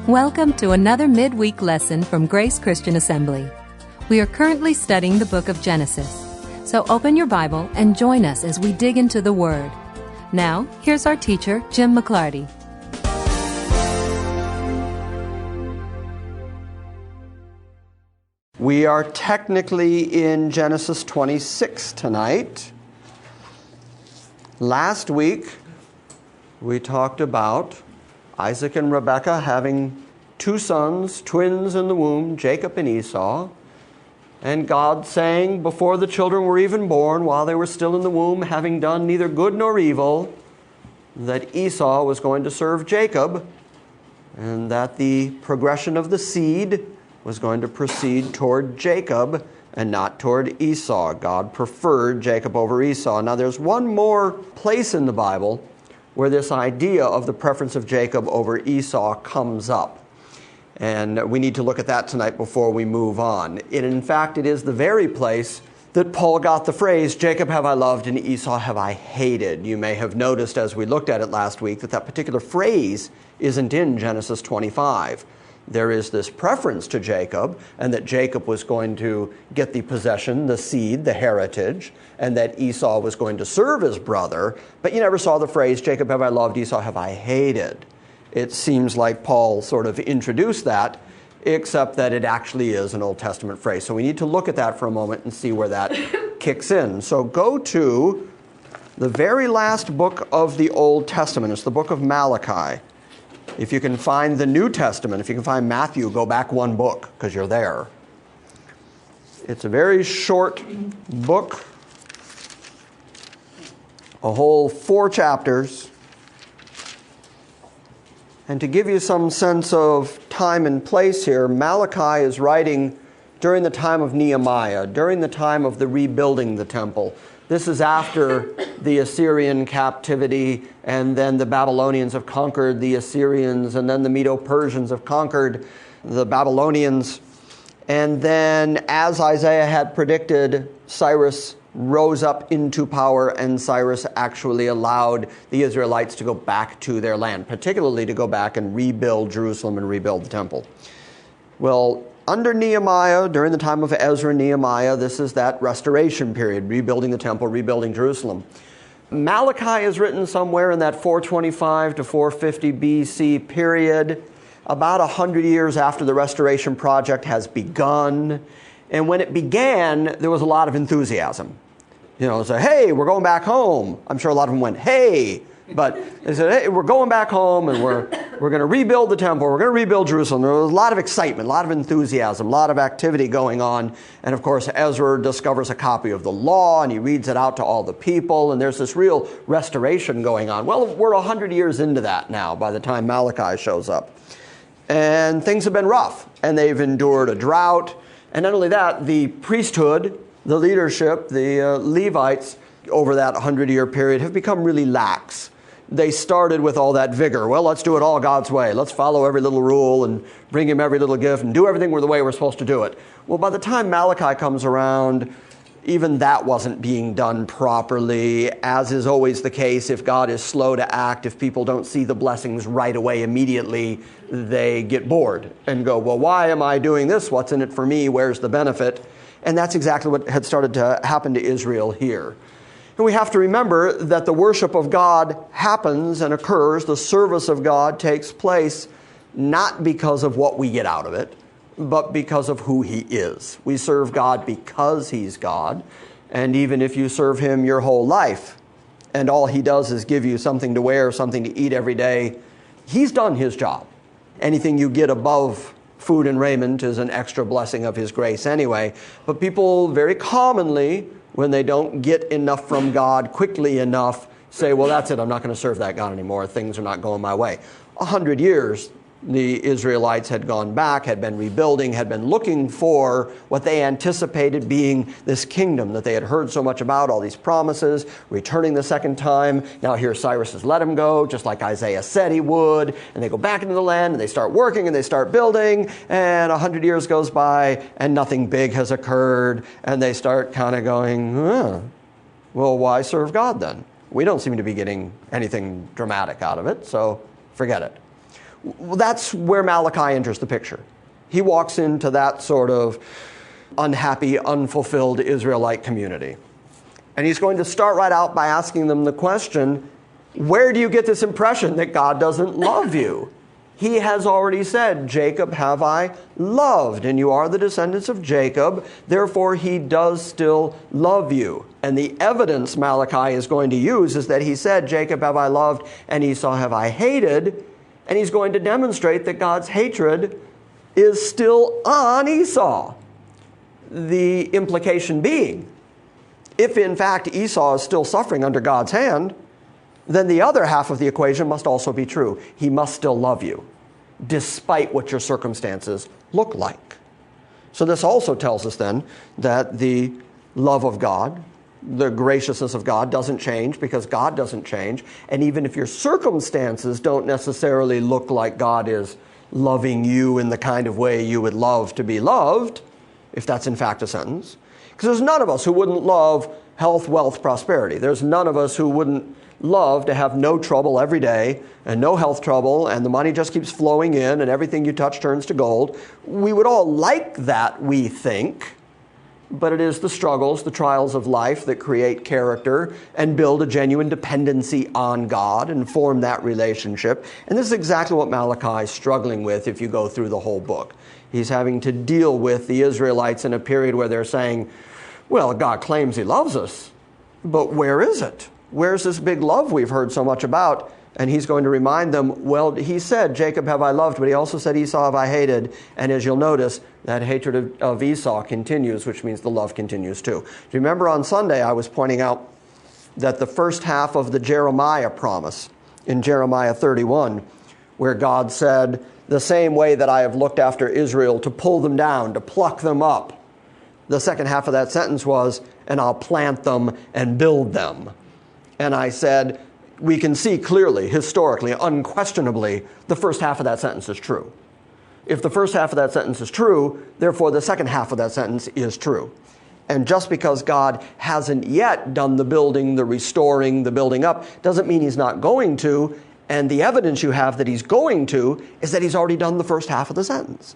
Welcome to another midweek lesson from Grace Christian Assembly. We are currently studying the book of Genesis. So open your Bible and join us as we dig into the Word. Now, here's our teacher, Jim McClarty. We are technically in Genesis 26 tonight. Last week, we talked about Isaac and Rebekah having two sons, twins in the womb, Jacob and Esau, and God saying before the children were even born, while they were still in the womb, having done neither good nor evil, that Esau was going to serve Jacob, and that the progression of the seed was going to proceed toward Jacob and not toward Esau. God preferred Jacob over Esau. Now there's one more place in the Bible where this idea of the preference of Jacob over Esau comes up. And we need to look at that tonight before we move on. In fact, it is the very place that Paul got the phrase, Jacob have I loved and Esau have I hated. You may have noticed as we looked at it last week that particular phrase isn't in Genesis 25. There is this preference to Jacob, and that Jacob was going to get the possession, the seed, the heritage, and that Esau was going to serve his brother. But you never saw the phrase, Jacob have I loved, Esau have I hated. It seems like Paul sort of introduced that, except that it actually is an Old Testament phrase. So we need to look at that for a moment and see where that kicks in. So go to the very last book of the Old Testament. It's the book of Malachi. If you can find the New Testament, if you can find Matthew, go back one book, because you're there. It's a very short book, a whole 4 chapters. And to give you some sense of time and place here, Malachi is writing during the time of Nehemiah, during the time of the rebuilding the temple. This is after the Assyrian captivity, and then the Babylonians have conquered the Assyrians, and then the Medo-Persians have conquered the Babylonians. And then, as Isaiah had predicted, Cyrus rose up into power, and Cyrus actually allowed the Israelites to go back to their land, particularly to go back and rebuild Jerusalem and rebuild the temple. Well, under Nehemiah, during the time of Ezra and Nehemiah, this is that restoration period, rebuilding the temple, rebuilding Jerusalem. Malachi is written somewhere in that 425 to 450 BC period, about 100 years after the restoration project has begun. And when it began, there was a lot of enthusiasm. You know, say, hey, we're going back home. I'm sure a lot of them went, hey. But they said, hey, we're going back home, and we're going to rebuild the temple. We're going to rebuild Jerusalem. There was a lot of excitement, a lot of enthusiasm, a lot of activity going on. And of course, Ezra discovers a copy of the law, and he reads it out to all the people. And there's this real restoration going on. Well, we're 100 years into that now by the time Malachi shows up. And things have been rough, and they've endured a drought. And not only that, the priesthood, the leadership, the Levites, over that 100-year period have become really lax. They started with all that vigor. Well, let's do it all God's way. Let's follow every little rule and bring him every little gift and do everything the way we're supposed to do it. Well, by the time Malachi comes around, even that wasn't being done properly. As is always the case, if God is slow to act, if people don't see the blessings right away immediately, they get bored and go, well, why am I doing this? What's in it for me? Where's the benefit? And that's exactly what had started to happen to Israel here. And we have to remember that the worship of God happens and occurs, the service of God takes place, not because of what we get out of it, but because of who he is. We serve God because he's God. And even if you serve him your whole life, and all he does is give you something to wear, something to eat every day, he's done his job. Anything you get above food and raiment is an extra blessing of his grace anyway. But people very commonly, when they don't get enough from God quickly enough, say, well, that's it, I'm not going to serve that God anymore. Things are not going my way. 100 years, the Israelites had gone back, had been rebuilding, had been looking for what they anticipated being this kingdom that they had heard so much about, all these promises, returning the second time. Now here Cyrus has let him go, just like Isaiah said he would. And they go back into the land, and they start working, and they start building. And 100 years goes by, and nothing big has occurred. And they start kind of going, well, why serve God then? We don't seem to be getting anything dramatic out of it, so forget it. Well, that's where Malachi enters the picture. He walks into that sort of unhappy, unfulfilled Israelite community. And he's going to start right out by asking them the question, where do you get this impression that God doesn't love you? He has already said, Jacob have I loved, and you are the descendants of Jacob. Therefore, he does still love you. And the evidence Malachi is going to use is that he said, Jacob have I loved, and Esau have I hated. And he's going to demonstrate that God's hatred is still on Esau. The implication being, if in fact Esau is still suffering under God's hand, then the other half of the equation must also be true. He must still love you, despite what your circumstances look like. So this also tells us then that the love of God, the graciousness of God doesn't change because God doesn't change. And even if your circumstances don't necessarily look like God is loving you in the kind of way you would love to be loved, if that's in fact a sentence, because there's none of us who wouldn't love health, wealth, prosperity. There's none of us who wouldn't love to have no trouble every day and no health trouble and the money just keeps flowing in and everything you touch turns to gold. We would all like that, we think, but it is the struggles, the trials of life that create character and build a genuine dependency on God and form that relationship. And this is exactly what Malachi is struggling with if you go through the whole book. He's having to deal with the Israelites in a period where they're saying, well, God claims he loves us, but where is it? Where's this big love we've heard so much about? And he's going to remind them, well, he said, Jacob have I loved, but he also said, Esau have I hated. And as you'll notice, that hatred of Esau continues, which means the love continues too. Do you remember on Sunday I was pointing out that the first half of the Jeremiah promise in Jeremiah 31, where God said, the same way that I have looked after Israel to pull them down, to pluck them up. The second half of that sentence was, and I'll plant them and build them. And I said, we can see clearly, historically, unquestionably, the first half of that sentence is true. If the first half of that sentence is true, therefore the second half of that sentence is true. And just because God hasn't yet done the building, the restoring, the building up, doesn't mean he's not going to. And the evidence you have that he's going to is that he's already done the first half of the sentence.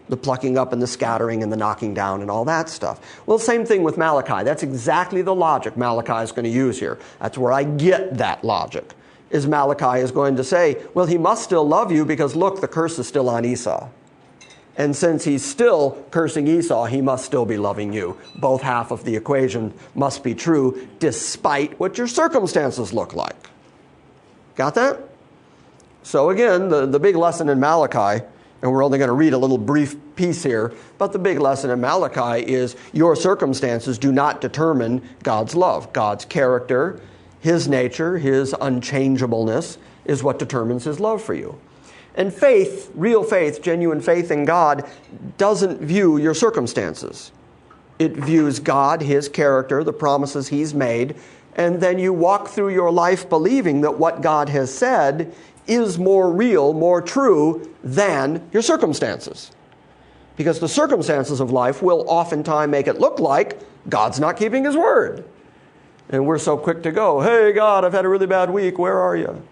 The plucking up and the scattering and the knocking down and all that stuff. Well, same thing with Malachi. That's exactly the logic Malachi is going to use here. That's where I get that logic, is Malachi is going to say, well, he must still love you because, look, the curse is still on Esau. And since he's still cursing Esau, he must still be loving you. Both half of the equation must be true, despite what your circumstances look like. Got that? So again, the big lesson in Malachi, and we're only going to read a little brief piece here, but the big lesson in Malachi is your circumstances do not determine God's love. God's character, his nature, his unchangeableness is what determines his love for you. And faith, real faith, genuine faith in God, doesn't view your circumstances. It views God, his character, the promises he's made, and then you walk through your life believing that what God has said is more real, more true than your circumstances. Because the circumstances of life will oftentimes make it look like God's not keeping his word. And we're so quick to go, hey, God, I've had a really bad week. Where are you?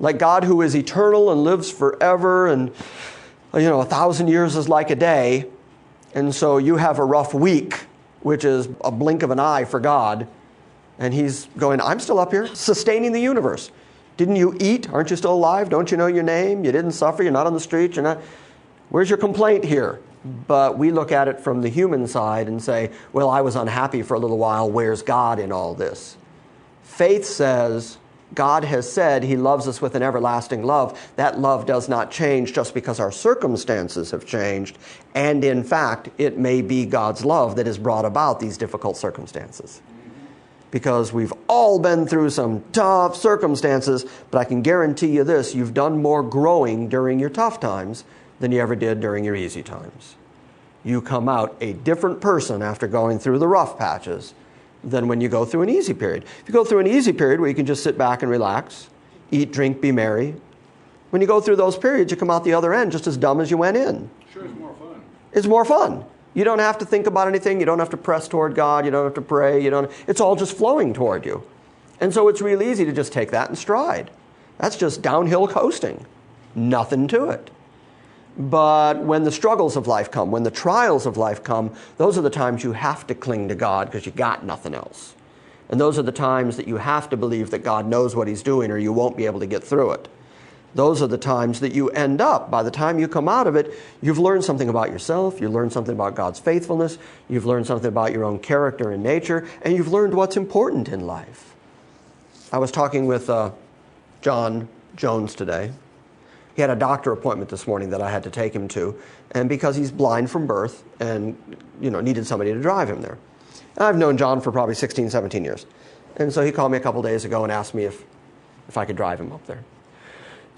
Like God who is eternal and lives forever and, 1,000 years is like a day. And so you have a rough week, which is a blink of an eye for God. And he's going, I'm still up here, sustaining the universe. Didn't you eat? Aren't you still alive? Don't you know your name? You didn't suffer. You're not on the street. You're not. Where's your complaint here? But we look at it from the human side and say, well, I was unhappy for a little while. Where's God in all this? Faith says, God has said he loves us with an everlasting love. That love does not change just because our circumstances have changed. And in fact, it may be God's love that has brought about these difficult circumstances. Because we've all been through some tough circumstances, but I can guarantee you this, you've done more growing during your tough times than you ever did during your easy times. You come out a different person after going through the rough patches than when you go through an easy period. If you go through an easy period where you can just sit back and relax, eat, drink, be merry, when you go through those periods, you come out the other end just as dumb as you went in. Sure, it's more fun. It's more fun. You don't have to think about anything. You don't have to press toward God. You don't have to pray. It's all just flowing toward you. And so it's real easy to just take that in stride. That's just downhill coasting. Nothing to it. But when the struggles of life come, when the trials of life come, those are the times you have to cling to God because you got nothing else. And those are the times that you have to believe that God knows what he's doing or you won't be able to get through it. Those are the times that you end up, by the time you come out of it, you've learned something about yourself, you've learned something about God's faithfulness, you've learned something about your own character and nature, and you've learned what's important in life. I was talking with John Jones today. He had a doctor appointment this morning that I had to take him to, and because he's blind from birth and needed somebody to drive him there. And I've known John for probably 16, 17 years. And so he called me a couple days ago and asked me if I could drive him up there.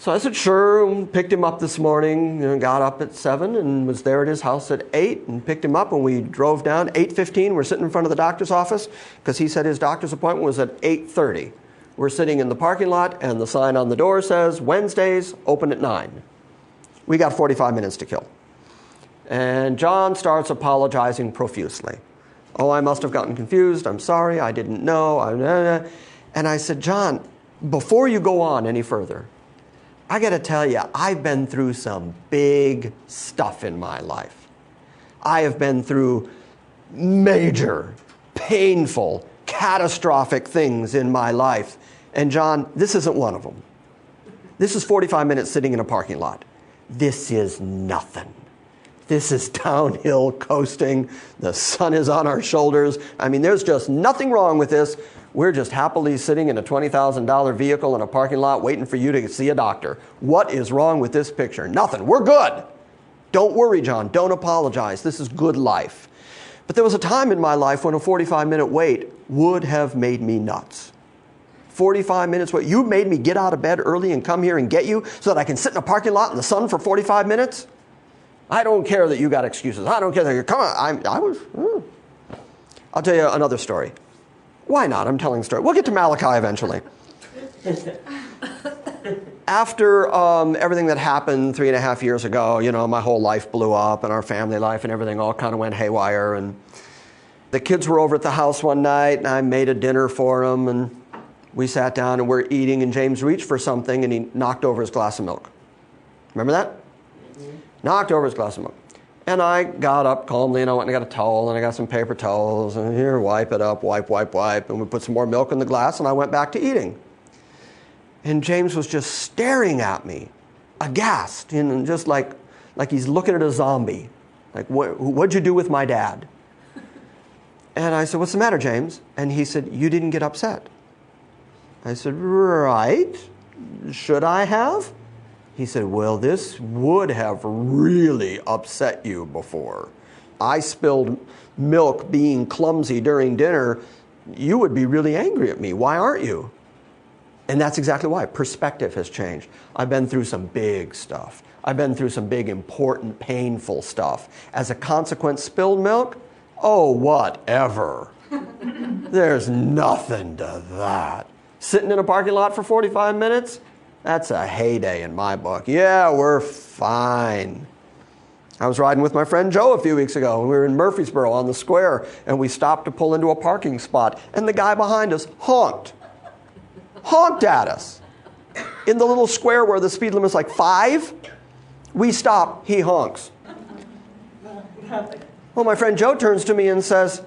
So I said, sure, and picked him up this morning, got up at 7 and was there at his house at 8 and picked him up, and we drove down. 8:15, we're sitting in front of the doctor's office because he said his doctor's appointment was at 8:30. We're sitting in the parking lot, and the sign on the door says, Wednesdays, open at 9. We got 45 minutes to kill. And John starts apologizing profusely. Oh, I must have gotten confused. I'm sorry. I didn't know. And I said, John, before you go on any further, I got to tell you, I've been through some big stuff in my life. I have been through major, painful, catastrophic things in my life. And John, this isn't one of them. This is 45 minutes sitting in a parking lot. This is nothing. This is downhill coasting. The sun is on our shoulders. I mean, there's just nothing wrong with this. We're just happily sitting in a $20,000 vehicle in a parking lot waiting for you to see a doctor. What is wrong with this picture? Nothing. We're good. Don't worry, John. Don't apologize. This is good life. But there was a time in my life when a 45-minute wait would have made me nuts. 45 minutes wait. You made me get out of bed early and come here and get you so that I can sit in a parking lot in the sun for 45 minutes? I don't care that you got excuses. I don't care that you're, come on. I'll tell you another story. Why not? I'm telling a story. We'll get to Malachi eventually. After everything that happened 3.5 years ago, my whole life blew up and our family life and everything all kind of went haywire. And the kids were over at the house one night and I made a dinner for them and we sat down and we're eating and James reached for something and he knocked over his glass of milk. Remember that? Mm-hmm. Knocked over his glass of milk. And I got up calmly and I went and I got a towel and I got some paper towels and here, wipe it up, wipe. And we put some more milk in the glass and I went back to eating. And James was just staring at me, aghast, and just like he's looking at a zombie. Like, what'd you do with my dad? And I said, what's the matter, James? And he said, you didn't get upset. I said, right. Should I have? He said, well, this would have really upset you before. I spilled milk being clumsy during dinner. You would be really angry at me. Why aren't you? And that's exactly why. Perspective has changed. I've been through some big stuff. I've been through some big, important, painful stuff. As a consequence, spilled milk? Oh, whatever. There's nothing to that. Sitting in a parking lot for 45 minutes? That's a heyday in my book. Yeah, we're fine. I was riding with my friend Joe a few weeks ago, and we were in Murfreesboro on the square, and we stopped to pull into a parking spot, and the guy behind us honked at us. In the little square where the speed limit is like 5, we stop, he honks. Well, my friend Joe turns to me and says,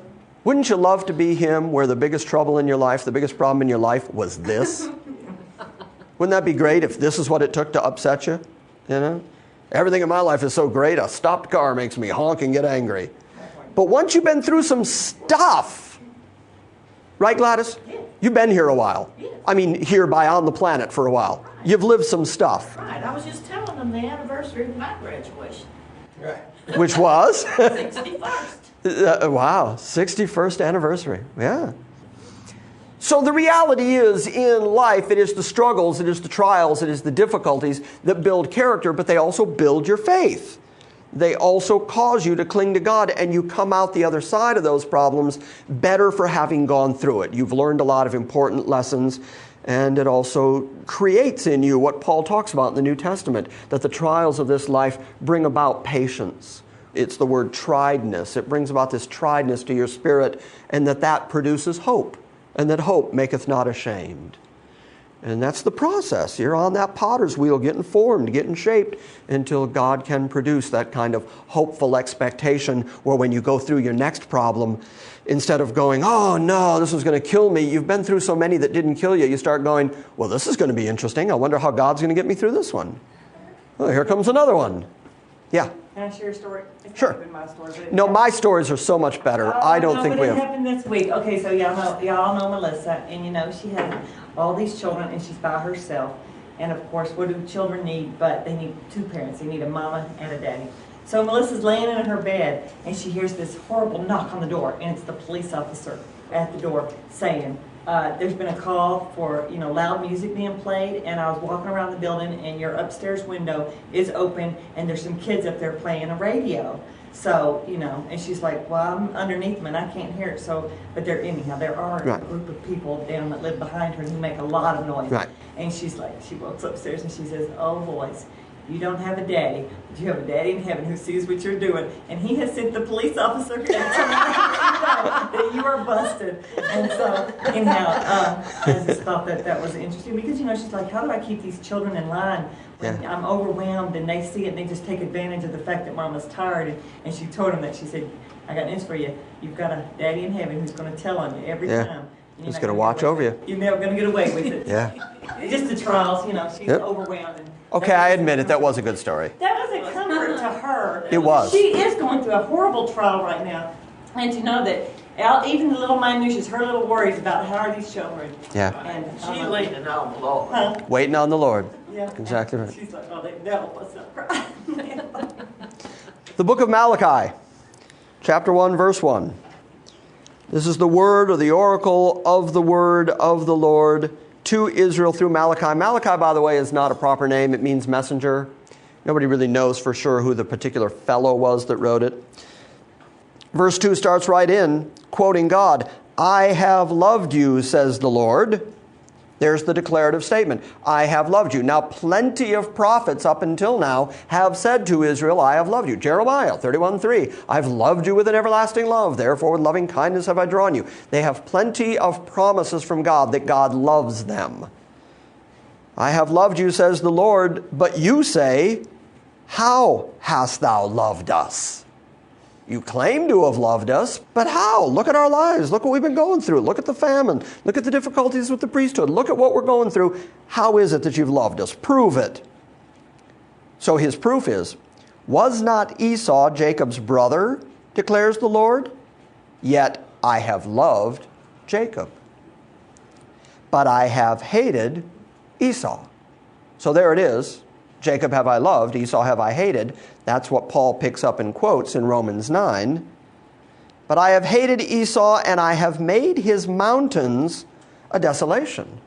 wouldn't you love to be him where the biggest trouble in your life, the biggest problem in your life was this? Wouldn't that be great if this is what it took to upset you? Everything in my life is so great, a stopped car makes me honk and get angry. But once you've been through some stuff, right, Gladys? You've been here a while. I mean, here by on the planet for a while. You've lived some stuff. Right. I was just telling them the anniversary of my graduation. Right. Which was? 61st. Wow, 61st anniversary. Yeah. So the reality is, in life, it is the struggles, it is the trials, it is the difficulties that build character, but they also build your faith. They also cause you to cling to God, and you come out the other side of those problems better for having gone through it. You've learned a lot of important lessons, and it also creates in you what Paul talks about in the New Testament, that the trials of this life bring about patience. It's the word triedness. It brings about this triedness to your spirit, and that produces hope, and that hope maketh not ashamed. And that's the process. You're on that potter's wheel getting formed, getting shaped until God can produce that kind of hopeful expectation where when you go through your next problem, instead of going, oh no, this is going to kill me, you've been through so many that didn't kill you, you start going, well, this is going to be interesting. I wonder how God's going to get me through this one. Well, here comes another one. Yeah. Can I share a story? It's Sure. not even my story, but No, my stories are so much better. I don't think we It have. happened this week. Okay, so y'all know Melissa, and she has all these children, and she's by herself. And of course, what do children need? But they need two parents. They need a mama and a daddy. So Melissa's laying in her bed, and she hears this horrible knock on the door, and it's the police officer at the door saying, there's been a call for, loud music being played, and I was walking around the building, and your upstairs window is open, and there's some kids up there playing a radio. So, and she's like, well, I'm underneath them, and I can't hear it. So, but there are Right. a group of people down that live behind her who make a lot of noise. Right. And she's like, she walks upstairs, and she says, oh, boys, you don't have a daddy, but you have a daddy in heaven who sees what you're doing. And he has sent the police officer here to tell you that you are busted. And so, anyhow, I just thought that was interesting because, she's like, how do I keep these children in line when I'm overwhelmed and they see it and they just take advantage of the fact that Mama's tired? And she told him that. She said, I got news for you. You've got a daddy in heaven who's going to tell on you every time. He's going to watch over you. You're never going to get away with it. Yeah. Just the trials, she's overwhelmed. And Okay, I admit it. That was a good story. that was a comfort to her. It was. She is going through a horrible trial right now. And to know that even the little minutiae, her little worries about how are these children. Yeah. And She's leaning on the Lord. Huh? Waiting on the Lord. Yeah. Exactly right. She's like, oh, they'll help us not cry. The book of Malachi, chapter 1, verse 1. This is the word or the oracle of the word of the Lord to Israel through Malachi. Malachi, by the way, is not a proper name. It means messenger. Nobody really knows for sure who the particular fellow was that wrote it. Verse 2 starts right in, quoting God. I have loved you, says the Lord. There's the declarative statement. I have loved you. Now, plenty of prophets up until now have said to Israel, I have loved you. Jeremiah 31:3, I've loved you with an everlasting love. Therefore, with loving kindness have I drawn you. They have plenty of promises from God that God loves them. I have loved you, says the Lord, but you say, how hast thou loved us? You claim to have loved us, but how? Look at our lives. Look what we've been going through. Look at the famine. Look at the difficulties with the priesthood. Look at what we're going through. How is it that you've loved us? Prove it. So his proof is, was not Esau Jacob's brother, declares the Lord? Yet I have loved Jacob, but I have hated Esau. So there it is. Jacob have I loved, Esau have I hated. That's what Paul picks up and quotes in Romans 9. But I have hated Esau, and I have made his mountains a desolation.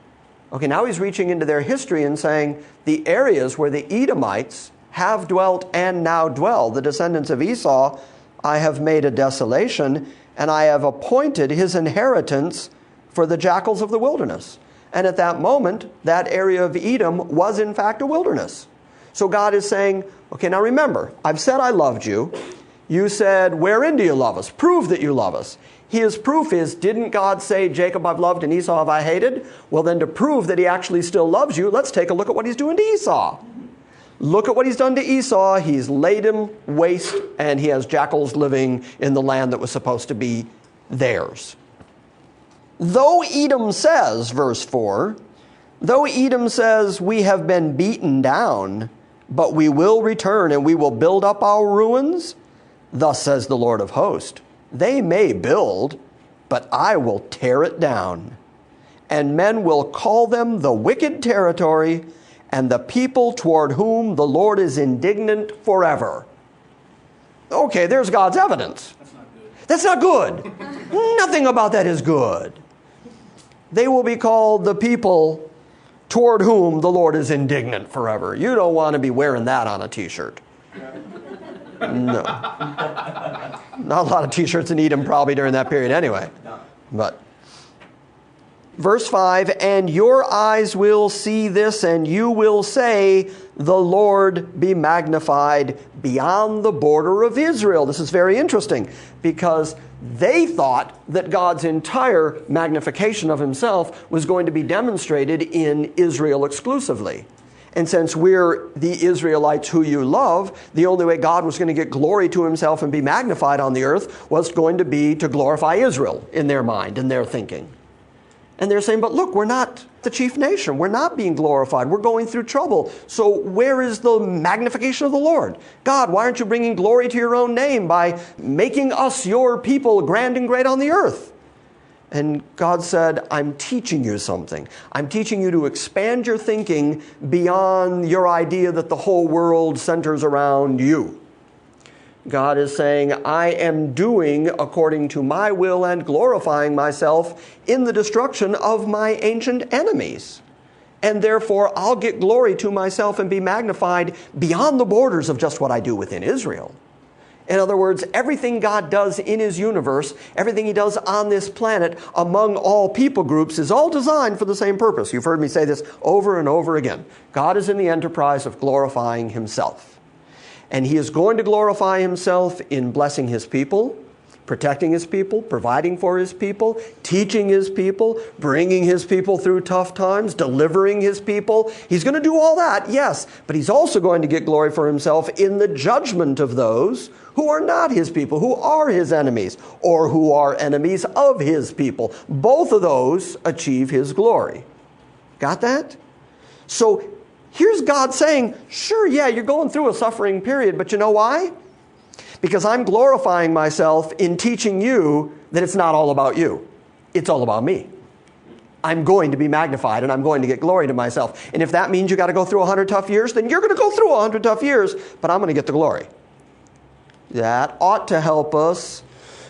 Okay, now he's reaching into their history and saying the areas where the Edomites have dwelt and now dwell, the descendants of Esau, I have made a desolation, and I have appointed his inheritance for the jackals of the wilderness. And at that moment, that area of Edom was in fact a wilderness. So God is saying, okay, now remember, I've said I loved you. You said, wherein do you love us? Prove that you love us. His proof is, didn't God say, Jacob I've loved and Esau have I hated? Well, then to prove that he actually still loves you, let's take a look at what he's doing to Esau. Look at what he's done to Esau. He's laid him waste, and he has jackals living in the land that was supposed to be theirs. Though Edom says, verse 4, though Edom says, we have been beaten down, but we will return and we will build up our ruins, thus says the Lord of hosts, they may build, but I will tear it down. And men will call them the wicked territory and the people toward whom the Lord is indignant forever. Okay, there's God's evidence. That's not good. Nothing about that is good. They will be called the people toward whom the Lord is indignant forever. You don't want to be wearing that on a t-shirt. No. Not a lot of t-shirts in Edom probably during that period anyway. But verse 5, and your eyes will see this, and you will say, the Lord be magnified beyond the border of Israel. This is very interesting because They thought that God's entire magnification of himself was going to be demonstrated in Israel exclusively. And since we're the Israelites who you love, the only way God was going to get glory to himself and be magnified on the earth was going to be to glorify Israel in their mind, in their thinking. And they're saying, but look, we're not the chief nation. We're not being glorified. We're going through trouble. So where is the magnification of the Lord? God, why aren't you bringing glory to your own name by making us your people grand and great on the earth? And God said, I'm teaching you something. I'm teaching you to expand your thinking beyond your idea that the whole world centers around you. God is saying, I am doing according to my will and glorifying myself in the destruction of my ancient enemies. And therefore, I'll get glory to myself and be magnified beyond the borders of just what I do within Israel. In other words, everything God does in his universe, everything he does on this planet among all people groups is all designed for the same purpose. You've heard me say this over and over again. God is in the enterprise of glorifying himself. And he is going to glorify himself in blessing his people, protecting his people, providing for his people, teaching his people, bringing his people through tough times, delivering his people. He's going to do all that, yes, but he's also going to get glory for himself in the judgment of those who are not his people, who are his enemies, or who are enemies of his people. Both of those achieve his glory. Got that? So here's God saying, sure, yeah, you're going through a suffering period, but you know why? Because I'm glorifying myself in teaching you that it's not all about you. It's all about me. I'm going to be magnified and I'm going to get glory to myself. And if that means you got to go through 100 tough years, then you're going to go through 100 tough years, but I'm going to get the glory. That ought to help us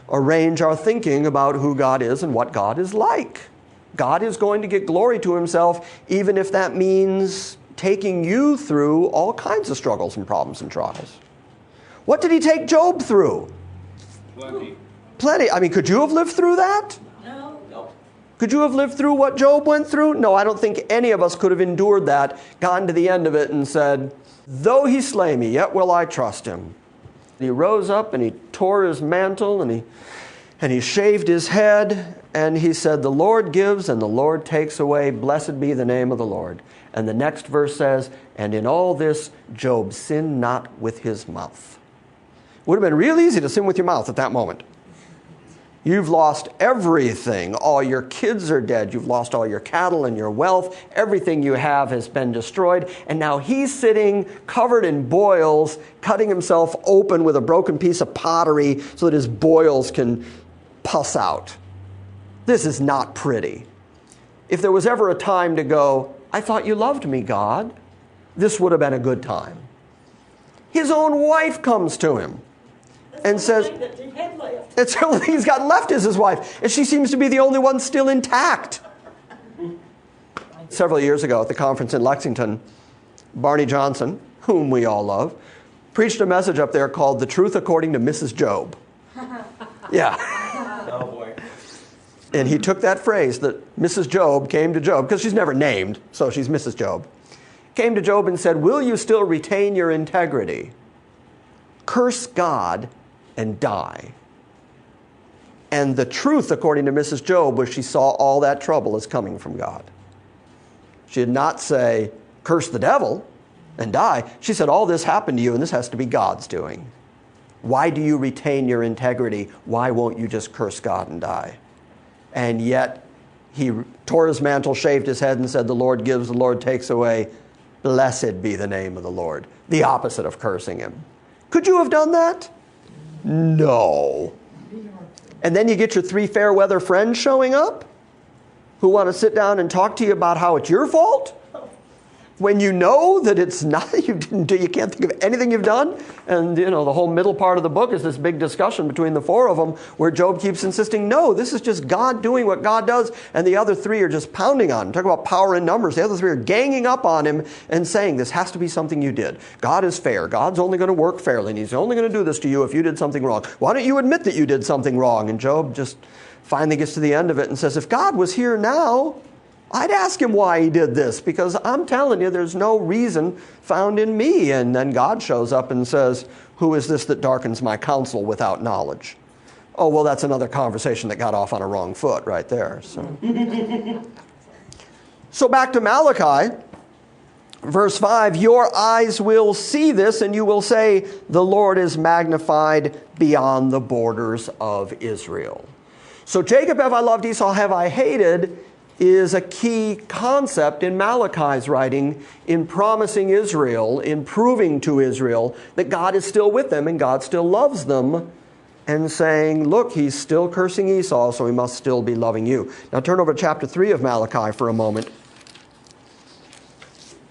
arrange our thinking about who God is and what God is like. God is going to get glory to himself, even if that means taking you through all kinds of struggles and problems and trials. What did he take Job through? Plenty. I mean, could you have lived through that? No. Could you have lived through what Job went through? No, I don't think any of us could have endured that, gotten to the end of it and said, though he slay me, yet will I trust him. And he rose up and he tore his mantle and he shaved his head and he said, the Lord gives and the Lord takes away. Blessed be the name of the Lord. And the next verse says, and in all this, Job sinned not with his mouth. Would have been real easy to sin with your mouth at that moment. You've lost everything. All your kids are dead. You've lost all your cattle and your wealth. Everything you have has been destroyed. And now he's sitting covered in boils, cutting himself open with a broken piece of pottery so that his boils can pus out. This is not pretty. If there was ever a time to go, I thought you loved me, God, this would have been a good time. His own wife comes to him and says, it's the only thing he's got left is his wife. And she seems to be the only one still intact. Several years ago at the conference in Lexington, Barney Johnson, whom we all love, preached a message up there called The Truth According to Mrs. Job. Yeah. Oh boy. And he took that phrase that Mrs. Job came to Job, because she's never named, so she's Mrs. Job, came to Job and said, will you still retain your integrity? Curse God and die. And the truth, according to Mrs. Job, was she saw all that trouble as coming from God. She did not say, curse the devil and die. She said, all this happened to you and this has to be God's doing. Why do you retain your integrity? Why won't you just curse God and die? And yet he tore his mantle, shaved his head and said, the Lord gives, the Lord takes away. Blessed be the name of the Lord. The opposite of cursing him. Could you have done that? No. And then you get your three fair weather friends showing up who want to sit down and talk to you about how it's your fault when you know that it's not, you can't think of anything you've done. And, the whole middle part of the book is this big discussion between the four of them where Job keeps insisting, no, this is just God doing what God does. And the other three are just pounding on him. Talk about power in numbers. The other three are ganging up on him and saying, this has to be something you did. God is fair. God's only going to work fairly. And he's only going to do this to you if you did something wrong. Why don't you admit that you did something wrong? And Job just finally gets to the end of it and says, if God was here now, I'd ask him why he did this, because I'm telling you, there's no reason found in me. And then God shows up and says, who is this that darkens my counsel without knowledge? Oh, well, that's another conversation that got off on a wrong foot right there. So back to Malachi, verse 5, your eyes will see this, and you will say, the Lord is magnified beyond the borders of Israel. So Jacob have I loved, Esau have I hated is a key concept in Malachi's writing in promising Israel, in proving to Israel that God is still with them and God still loves them, and saying, look, he's still cursing Esau, so he must still be loving you. Now turn over to chapter 3 of Malachi for a moment.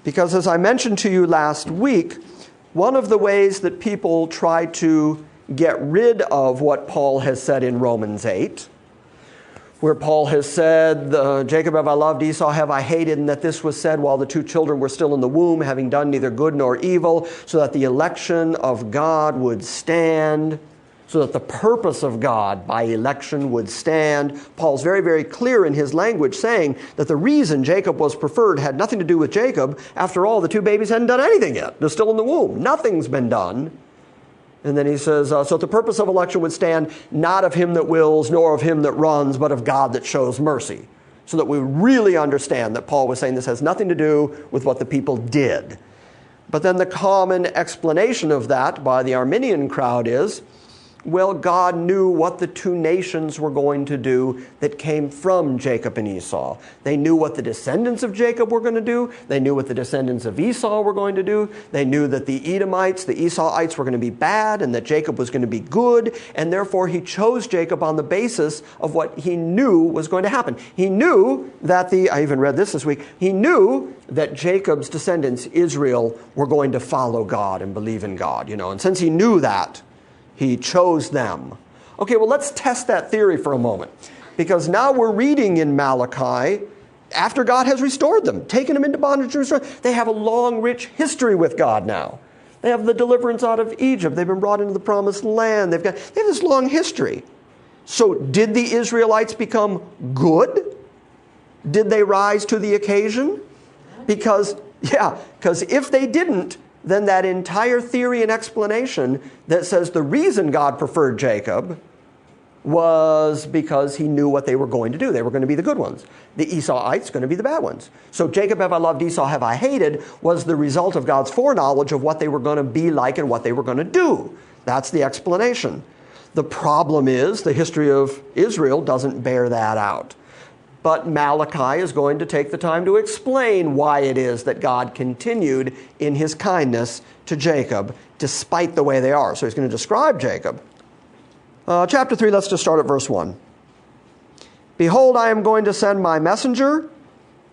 Because as I mentioned to you last week, one of the ways that people try to get rid of what Paul has said in Romans 8, where Paul has said, Jacob have I loved, Esau have I hated, and that this was said while the two children were still in the womb, having done neither good nor evil, so that the election of God would stand, so that the purpose of God by election would stand. Paul's very, very clear in his language, saying that the reason Jacob was preferred had nothing to do with Jacob. After all, the two babies hadn't done anything yet. They're still in the womb. Nothing's been done. And then he says, so that the purpose of election would stand, not of him that wills, nor of him that runs, but of God that shows mercy. So that we really understand that Paul was saying this has nothing to do with what the people did. But then the common explanation of that by the Arminian crowd is, well, God knew what the two nations were going to do that came from Jacob and Esau. They knew what the descendants of Jacob were going to do. They knew what the descendants of Esau were going to do. They knew that the Edomites, the Esauites were going to be bad and that Jacob was going to be good. And therefore, he chose Jacob on the basis of what he knew was going to happen. He knew that I even read this week, he knew that Jacob's descendants, Israel, were going to follow God and believe in God. And since he knew that, he chose them. Okay, well, let's test that theory for a moment. Because now we're reading in Malachi, after God has restored them, taken them into bondage, they have a long, rich history with God now. They have the deliverance out of Egypt. They've been brought into the promised land. They have this long history. So did the Israelites become good? Did they rise to the occasion? Because if they didn't, then that entire theory and explanation that says the reason God preferred Jacob was because he knew what they were going to do. They were going to be the good ones. The Esauites going to be the bad ones. So Jacob have I loved, Esau have I hated was the result of God's foreknowledge of what they were going to be like and what they were going to do. That's the explanation. The problem is the history of Israel doesn't bear that out. But Malachi is going to take the time to explain why it is that God continued in his kindness to Jacob, despite the way they are. So he's going to describe Jacob. Chapter 3, let's just start at verse 1. Behold, I am going to send my messenger,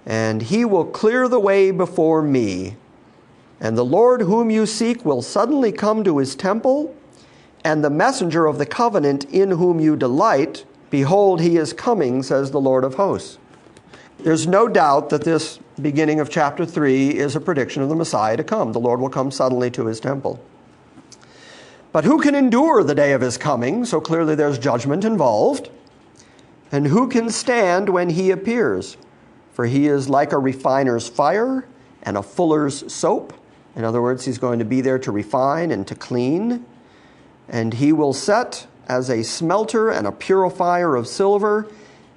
and he will clear the way before me. And the Lord whom you seek will suddenly come to his temple, and the messenger of the covenant in whom you delight, behold, he is coming, says the Lord of hosts. There's no doubt that this beginning of chapter 3 is a prediction of the Messiah to come. The Lord will come suddenly to his temple. But who can endure the day of his coming? So clearly there's judgment involved. And who can stand when he appears? For he is like a refiner's fire and a fuller's soap. In other words, he's going to be there to refine and to clean. And he will set as a smelter and a purifier of silver,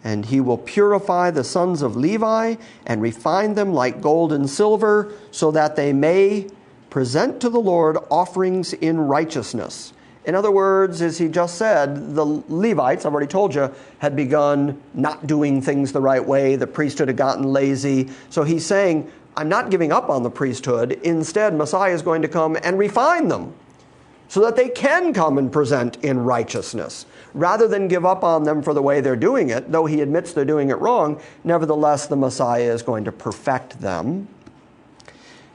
and he will purify the sons of Levi and refine them like gold and silver, so that they may present to the Lord offerings in righteousness. In other words, as he just said, the Levites, I've already told you, had begun not doing things the right way. The priesthood had gotten lazy. So he's saying, I'm not giving up on the priesthood. Instead, Messiah is going to come and refine them, so that they can come and present in righteousness. Rather than give up on them for the way they're doing it, though he admits they're doing it wrong, nevertheless the Messiah is going to perfect them.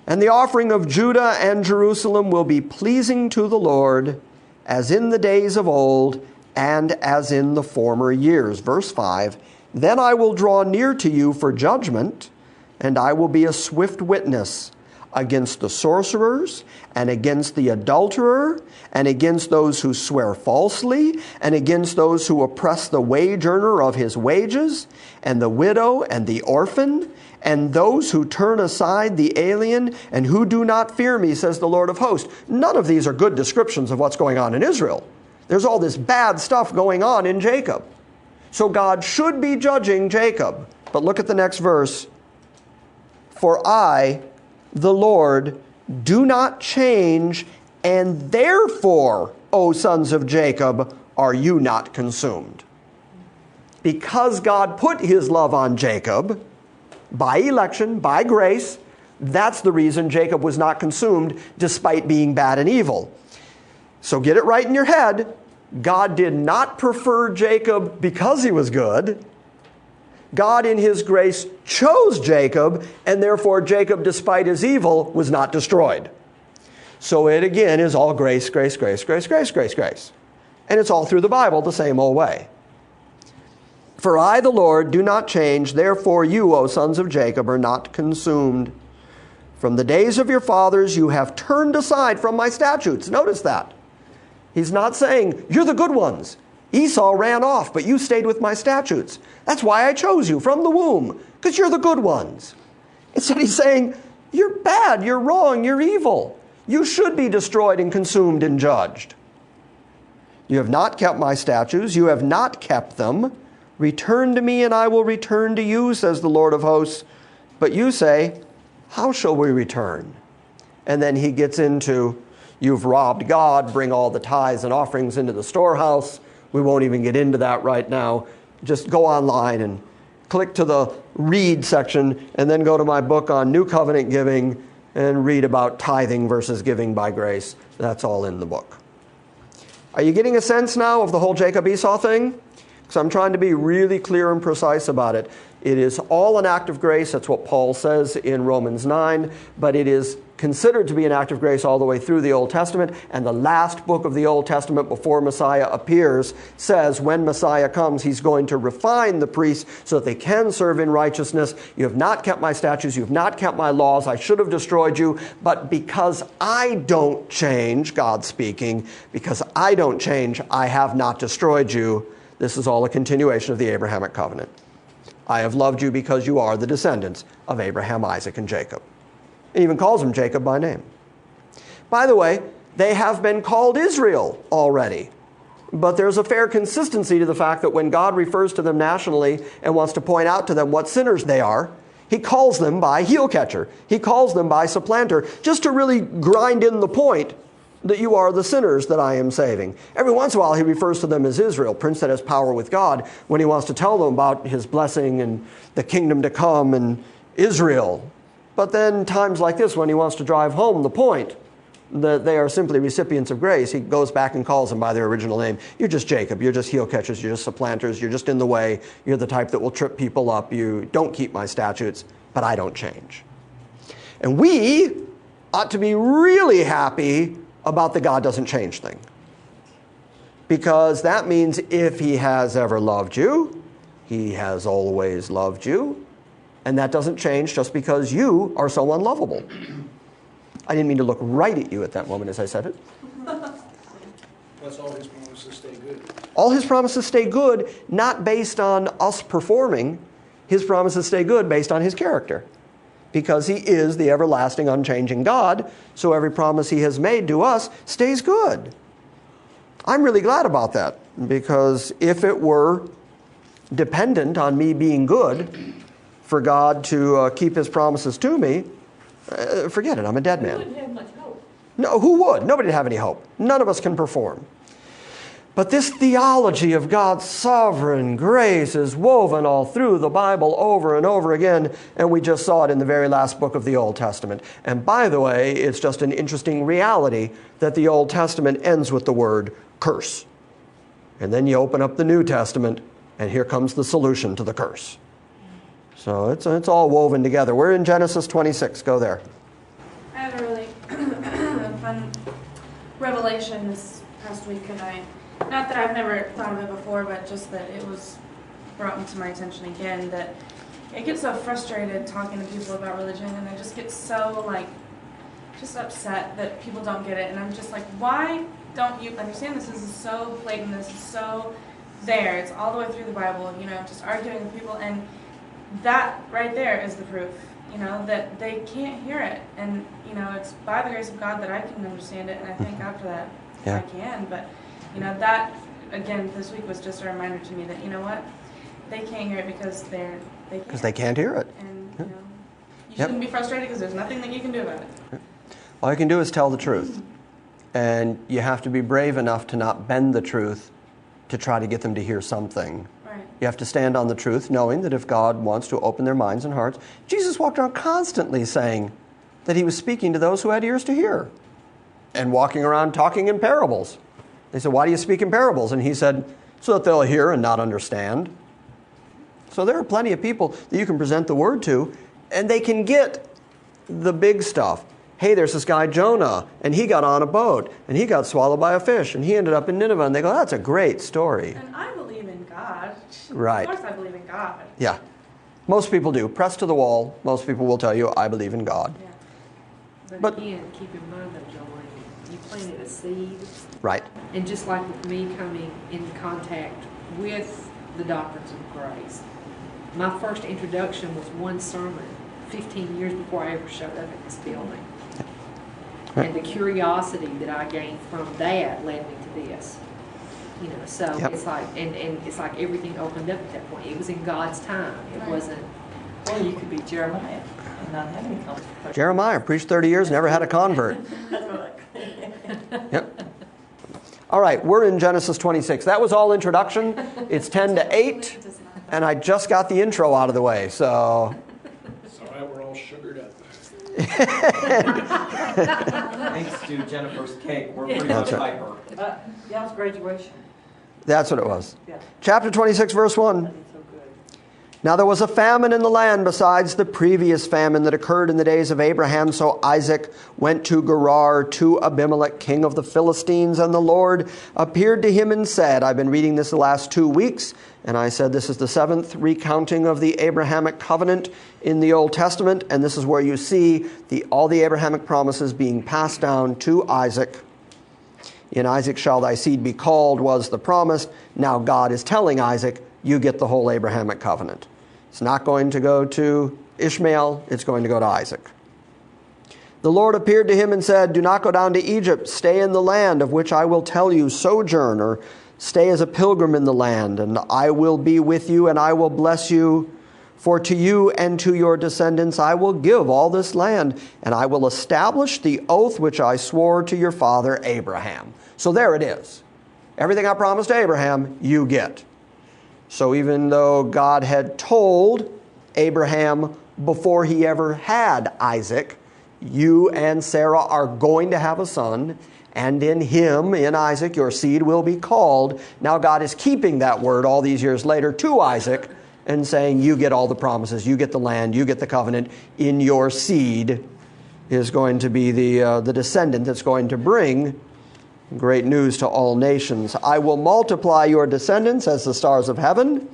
And the offering of Judah and Jerusalem will be pleasing to the Lord, as in the days of old and as in the former years. Verse 5, then I will draw near to you for judgment, and I will be a swift witness against the sorcerers, and against the adulterer, and against those who swear falsely, and against those who oppress the wage earner of his wages, and the widow and the orphan, and those who turn aside the alien, and who do not fear me, says the Lord of hosts. None of these are good descriptions of what's going on in Israel. There's all this bad stuff going on in Jacob. So God should be judging Jacob. But look at the next verse. For I, the Lord, do not change, and therefore, O sons of Jacob, are you not consumed. Because God put his love on Jacob, by election, by grace, that's the reason Jacob was not consumed despite being bad and evil. So get it right in your head. God did not prefer Jacob because he was good. God in his grace chose Jacob, and therefore Jacob, despite his evil, was not destroyed. So it again is all grace, grace, grace, grace, grace, grace, grace. And it's all through the Bible the same old way. For I, the Lord, do not change, therefore you, O sons of Jacob, are not consumed. From the days of your fathers you have turned aside from my statutes. Notice that. He's not saying, you're the good ones. Esau ran off, but you stayed with my statutes. That's why I chose you from the womb, because you're the good ones. Instead he's saying, you're bad, you're wrong, you're evil. You should be destroyed and consumed and judged. You have not kept my statutes, you have not kept them. Return to me and I will return to you, says the Lord of hosts. But you say, how shall we return? And then he gets into, you've robbed God, bring all the tithes and offerings into the storehouse. We won't even get into that right now. Just go online and click to the read section and then go to my book on New Covenant giving and read about tithing versus giving by grace. That's all in the book. Are you getting a sense now of the whole Jacob-Esau thing? Because I'm trying to be really clear and precise about it. It is all an act of grace. That's what Paul says in Romans 9. But it is considered to be an act of grace all the way through the Old Testament. And the last book of the Old Testament before Messiah appears says when Messiah comes, he's going to refine the priests so that they can serve in righteousness. You have not kept my statutes. You have not kept my laws. I should have destroyed you. But because I don't change, God speaking, because I don't change, I have not destroyed you. This is all a continuation of the Abrahamic covenant. I have loved you because you are the descendants of Abraham, Isaac, and Jacob. It even calls them Jacob by name. By the way, they have been called Israel already. But there's a fair consistency to the fact that when God refers to them nationally and wants to point out to them what sinners they are, he calls them by heel catcher. He calls them by supplanter, just to really grind in the point that you are the sinners that I am saving. Every once in a while he refers to them as Israel, prince that has power with God, when he wants to tell them about his blessing and the kingdom to come and Israel. But then times like this, when he wants to drive home the point that they are simply recipients of grace, he goes back and calls them by their original name. You're just Jacob, you're just heel catchers, you're just supplanters, you're just in the way, you're the type that will trip people up, you don't keep my statutes, but I don't change. And we ought to be really happy about the God doesn't change thing. Because that means if he has ever loved you, he has always loved you. And that doesn't change just because you are so unlovable. I didn't mean to look right at you at that moment as I said it. That's all his promises stay good. All his promises stay good, not based on us performing. His promises stay good based on his character. Because he is the everlasting, unchanging God, so every promise he has made to us stays good. I'm really glad about that, because if it were dependent on me being good for God to keep his promises to me, forget it, I'm a dead man. We wouldn't have much hope. No, who would? Nobody would have any hope. None of us can perform. But this theology of God's sovereign grace is woven all through the Bible over and over again, and we just saw it in the very last book of the Old Testament. And by the way, it's just an interesting reality that the Old Testament ends with the word curse. And then you open up the New Testament, and here comes the solution to the curse. So it's all woven together. We're in Genesis 26. Go there. I had a really fun revelation this past week, and not that I've never thought of it before, but just that it was brought into my attention again, that I get so frustrated talking to people about religion, and I just get so, just upset that people don't get it, and I'm just like, why don't you understand this? This is so blatant, this is so there, it's all the way through the Bible, just arguing with people, and that right there is the proof, that they can't hear it, and, it's by the grace of God that I can understand it, and I thank God for that. Yeah. I can, but That, again, this week was just a reminder to me that, you know what, they can't hear it because they can't hear it. And, you shouldn't be frustrated because there's nothing that you can do about it. All you can do is tell the truth. And you have to be brave enough to not bend the truth to try to get them to hear something. Right. You have to stand on the truth, knowing that if God wants to open their minds and hearts, Jesus walked around constantly saying that he was speaking to those who had ears to hear, and walking around talking in parables. They said, why do you speak in parables? And he said, so that they'll hear and not understand. So there are plenty of people that you can present the word to, and they can get the big stuff. Hey, there's this guy Jonah, and he got on a boat, and he got swallowed by a fish, and he ended up in Nineveh. And they go, that's a great story. And I believe in God. Right. Of course I believe in God. Yeah. Most people do. Pressed to the wall, most people will tell you, I believe in God. Yeah. But- again, keep in mind though, Joanne, you planted a seed. Right. And just like with me coming in contact with the doctrines of grace, my first introduction was one sermon 15 years before I ever showed up in this building. And the curiosity that I gained from that led me to this. So Yep. it's like, and it's like everything opened up at that point. It was in God's time. It Right. wasn't. Or you could be Jeremiah and not have any converts. Jeremiah preached 30 years, never had a convert. That's what Yep. All right, we're in Genesis 26. That was all introduction. It's 10 to 8, and I just got the intro out of the way, so... It's all right, we're all sugared up. Thanks to Jennifer's cake, we're pretty That's much right. hyper. Yeah, it was graduation. That's what it was. Yeah. Chapter 26, verse 1. That'd be so good. Now there was a famine in the land besides the previous famine that occurred in the days of Abraham. So Isaac went to Gerar to Abimelech, king of the Philistines. And the Lord appeared to him and said, I've been reading this the last 2 weeks, and I said this is the 7th recounting of the Abrahamic covenant in the Old Testament. And this is where you see all the Abrahamic promises being passed down to Isaac. In Isaac shall thy seed be called was the promise. Now God is telling Isaac, you get the whole Abrahamic covenant. It's not going to go to Ishmael, it's going to go to Isaac. The Lord appeared to him and said, do not go down to Egypt. Stay in the land of which I will tell you, sojourn, or stay as a pilgrim in the land, and I will be with you, and I will bless you. For to you and to your descendants I will give all this land, and I will establish the oath which I swore to your father Abraham. So there it is. Everything I promised Abraham, you get. So even though God had told Abraham before he ever had Isaac, you and Sarah are going to have a son, and in him, in Isaac, your seed will be called. Now God is keeping that word all these years later to Isaac and saying, you get all the promises, you get the land, you get the covenant. In your seed is going to be the descendant that's going to bring great news to all nations. I will multiply your descendants as the stars of heaven.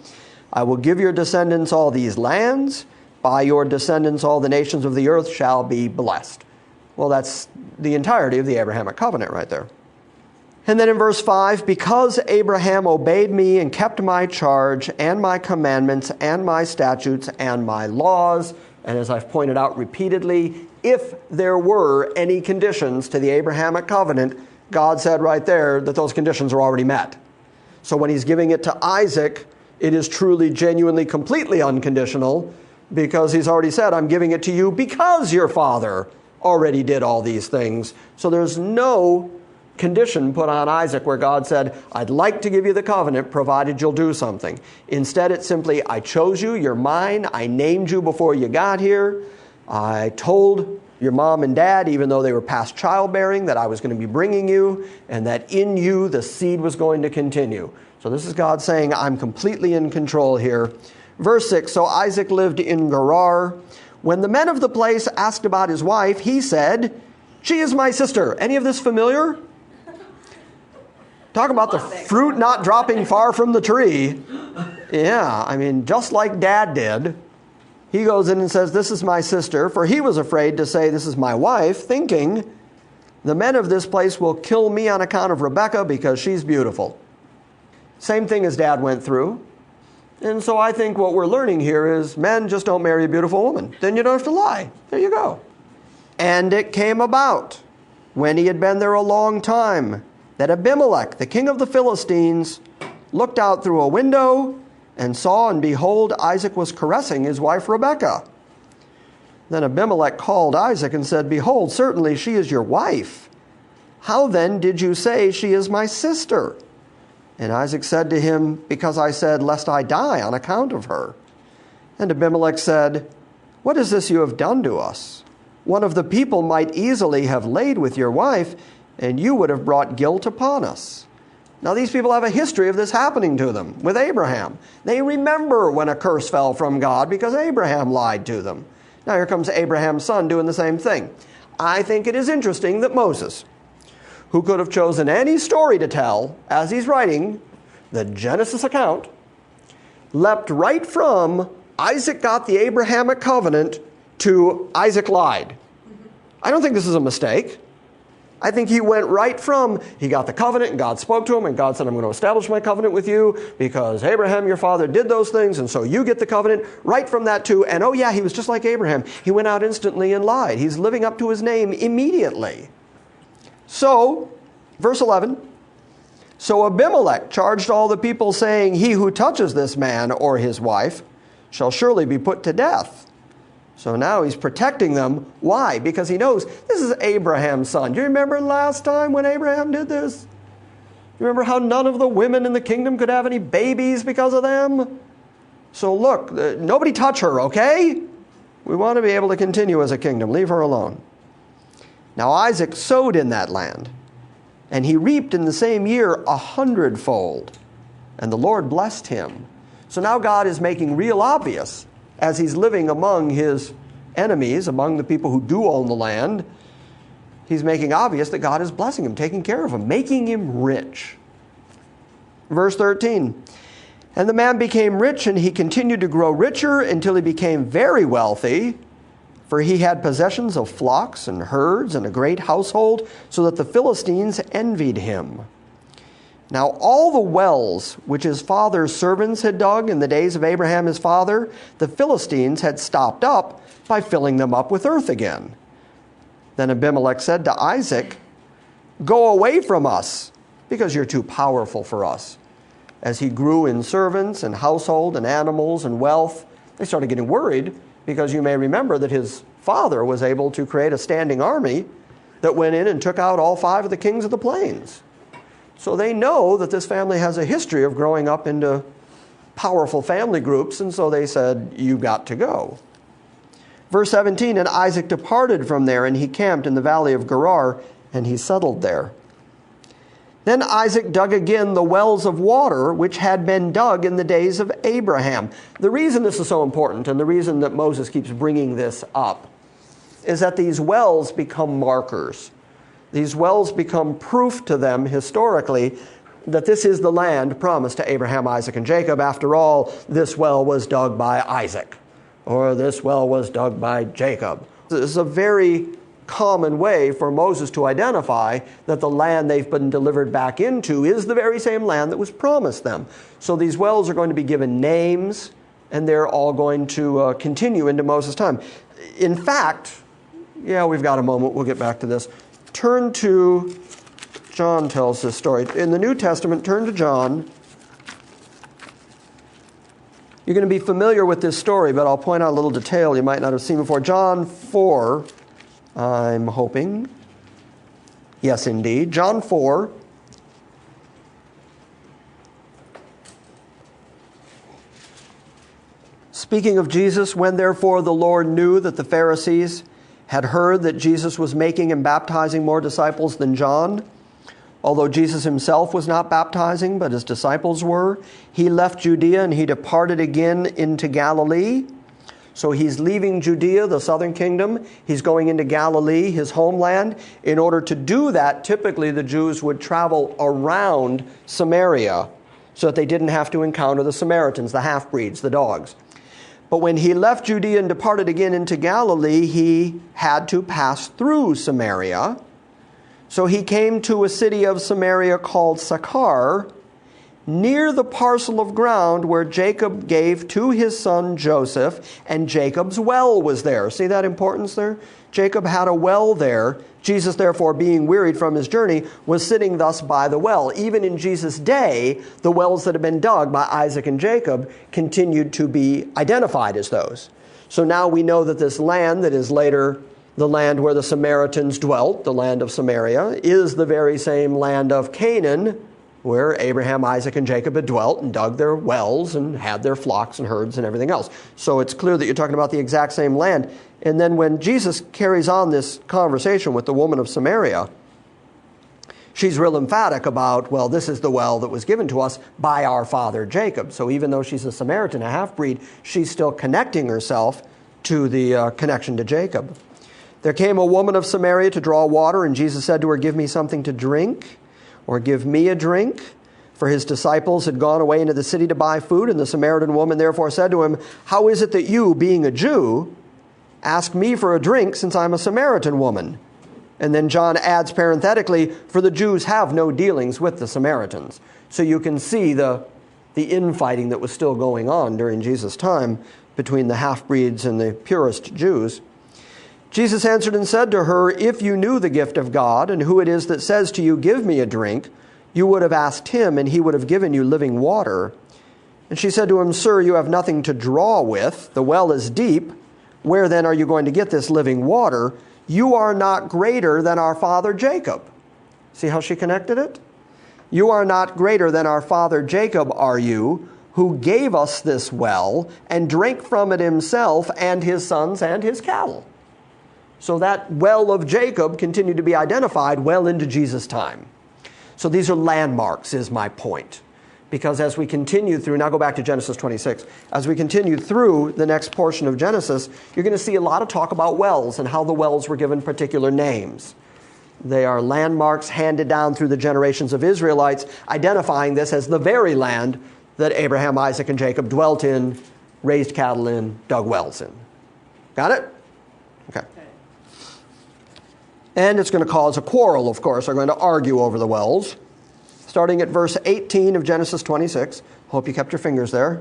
I will give your descendants all these lands. By your descendants all the nations of the earth shall be blessed. Well, that's the entirety of the Abrahamic covenant right there. And then in verse 5, because Abraham obeyed me and kept my charge and my commandments and my statutes and my laws, and as I've pointed out repeatedly, if there were any conditions to the Abrahamic covenant, God said right there that those conditions are already met. So when he's giving it to Isaac, it is truly, genuinely, completely unconditional, because he's already said, I'm giving it to you because your father already did all these things. So there's no condition put on Isaac where God said, I'd like to give you the covenant provided you'll do something. Instead, it's simply, I chose you, you're mine, I named you before you got here, I told your mom and dad, even though they were past childbearing, that I was going to be bringing you, and that in you the seed was going to continue. So this is God saying, I'm completely in control here. Verse 6, so Isaac lived in Gerar. When the men of the place asked about his wife, he said, she is my sister. Any of this familiar? Talk about the fruit not dropping far from the tree. Yeah, I mean, just like Dad did. He goes in and says, this is my sister, for he was afraid to say, this is my wife, thinking, the men of this place will kill me on account of Rebekah because she's beautiful. Same thing as Dad went through. And so I think what we're learning here is men just don't marry a beautiful woman. Then you don't have to lie. There you go. And it came about, when he had been there a long time, that Abimelech, the king of the Philistines, looked out through a window and saw, and behold, Isaac was caressing his wife Rebekah. Then Abimelech called Isaac and said, Behold, certainly she is your wife. How then did you say she is my sister? And Isaac said to him, Because I said, lest I die on account of her. And Abimelech said, What is this you have done to us? One of the people might easily have laid with your wife, and you would have brought guilt upon us. Now these people have a history of this happening to them with Abraham. They remember when a curse fell from God because Abraham lied to them. Now here comes Abraham's son doing the same thing. I think it is interesting that Moses, who could have chosen any story to tell as he's writing the Genesis account, leapt right from Isaac got the Abrahamic covenant to Isaac lied. I don't think this is a mistake. I think he went right from, he got the covenant and God spoke to him and God said, I'm going to establish my covenant with you because Abraham, your father, did those things and so you get the covenant. Right from that to, and oh yeah, he was just like Abraham. He went out instantly and lied. He's living up to his name immediately. So, verse 11, so Abimelech charged all the people saying, He who touches this man or his wife shall surely be put to death. So now he's protecting them. Why? Because he knows this is Abraham's son. Do you remember last time when Abraham did this? Do you remember how none of the women in the kingdom could have any babies because of them? So look, nobody touch her, okay? We want to be able to continue as a kingdom. Leave her alone. Now Isaac sowed in that land, and he reaped in the same year 100-fold, and the Lord blessed him. So now God is making real obvious, as he's living among his enemies, among the people who do own the land, he's making obvious that God is blessing him, taking care of him, making him rich. Verse 13, and the man became rich, and he continued to grow richer until he became very wealthy, for he had possessions of flocks and herds and a great household, so that the Philistines envied him. Now all the wells which his father's servants had dug in the days of Abraham his father, the Philistines had stopped up by filling them up with earth again. Then Abimelech said to Isaac, Go away from us, because you're too powerful for us. As he grew in servants and household and animals and wealth, they started getting worried, because you may remember that his father was able to create a standing army that went in and took out all 5 of the kings of the plains. So they know that this family has a history of growing up into powerful family groups, and so they said, you got to go. Verse 17, and Isaac departed from there, and he camped in the valley of Gerar, and he settled there. Then Isaac dug again the wells of water which had been dug in the days of Abraham. The reason this is so important, and the reason that Moses keeps bringing this up, is that these wells become markers. These wells become proof to them historically that this is the land promised to Abraham, Isaac, and Jacob. After all, this well was dug by Isaac, or this well was dug by Jacob. This is a very common way for Moses to identify that the land they've been delivered back into is the very same land that was promised them. So these wells are going to be given names, and they're all going to continue into Moses' time. In fact, yeah, we've got a moment. We'll get back to this. Turn to, John tells this story. In the New Testament, turn to John. You're going to be familiar with this story, but I'll point out a little detail you might not have seen before. John 4, I'm hoping. Yes, indeed. John 4. Speaking of Jesus, when therefore the Lord knew that the Pharisees had heard that Jesus was making and baptizing more disciples than John, although Jesus himself was not baptizing, but his disciples were, he left Judea and he departed again into Galilee. So he's leaving Judea, the southern kingdom. He's going into Galilee, his homeland. In order to do that, typically the Jews would travel around Samaria so that they didn't have to encounter the Samaritans, the half-breeds, the dogs. But when he left Judea and departed again into Galilee, he had to pass through Samaria. So he came to a city of Samaria called Sychar, near the parcel of ground where Jacob gave to his son Joseph, and Jacob's well was there. See that importance there? Jacob had a well there. Jesus, therefore, being wearied from his journey, was sitting thus by the well. Even in Jesus' day, the wells that had been dug by Isaac and Jacob continued to be identified as those. So now we know that this land that is later the land where the Samaritans dwelt, the land of Samaria, is the very same land of Canaan, where Abraham, Isaac, and Jacob had dwelt and dug their wells and had their flocks and herds and everything else. So it's clear that you're talking about the exact same land. And then when Jesus carries on this conversation with the woman of Samaria, she's real emphatic about, well, this is the well that was given to us by our father Jacob. So even though she's a Samaritan, a half-breed, she's still connecting herself to the connection to Jacob. There came a woman of Samaria to draw water, and Jesus said to her, "Give me something to drink," or "Give me a drink." For his disciples had gone away into the city to buy food, and the Samaritan woman therefore said to him, "How is it that you, being a Jew, ask me for a drink, since I'm a Samaritan woman?" And then John adds parenthetically, "For the Jews have no dealings with the Samaritans." So you can see the infighting that was still going on during Jesus' time between the half-breeds and the purest Jews. Jesus answered and said to her, "If you knew the gift of God and who it is that says to you, 'Give me a drink,' you would have asked him, and he would have given you living water." And she said to him, "Sir, you have nothing to draw with. The well is deep. Where then are you going to get this living water? You are not greater than our father Jacob." See how she connected it? "You are not greater than our father Jacob, are you, who gave us this well and drank from it himself and his sons and his cattle." So that well of Jacob continued to be identified well into Jesus' time. So these are landmarks, is my point. Because as we continue through, now go back to Genesis 26, as we continue through the next portion of Genesis, you're going to see a lot of talk about wells and how the wells were given particular names. They are landmarks handed down through the generations of Israelites, identifying this as the very land that Abraham, Isaac, and Jacob dwelt in, raised cattle in, dug wells in. Got it? Okay. And it's going to cause a quarrel, of course. They're going to argue over the wells. Starting at verse 18 of Genesis 26. Hope you kept your fingers there.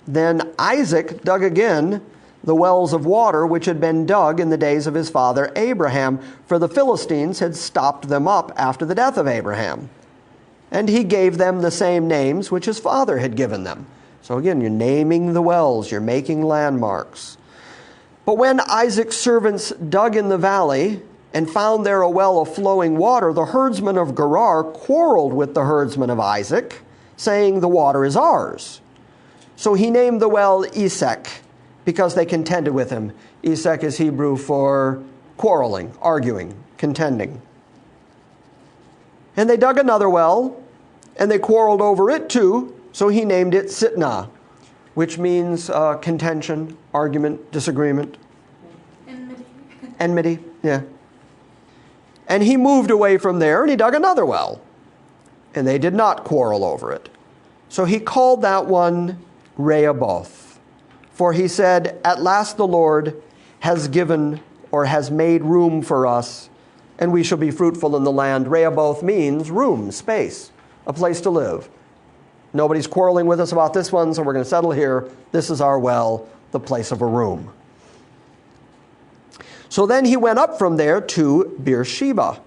"Then Isaac dug again the wells of water which had been dug in the days of his father Abraham, for the Philistines had stopped them up after the death of Abraham. And he gave them the same names which his father had given them." So again, you're naming the wells. You're making landmarks. "But when Isaac's servants dug in the valley and found there a well of flowing water, the herdsmen of Gerar quarreled with the herdsmen of Isaac, saying, 'The water is ours.' So he named the well Esek, because they contended with him." Esek is Hebrew for quarreling, arguing, contending. "And they dug another well, and they quarreled over it too, so he named it Sitnah," which means contention, argument, disagreement. Enmity, yeah. "And he moved away from there, and he dug another well, and they did not quarrel over it. So he called that one Rehoboth, for he said, 'At last the Lord has given,' or has made, 'room for us, and we shall be fruitful in the land.'" Rehoboth means room, space, a place to live. Nobody's quarreling with us about this one, so we're going to settle here. This is our well, the place of a room. "So then he went up from there to Beersheba.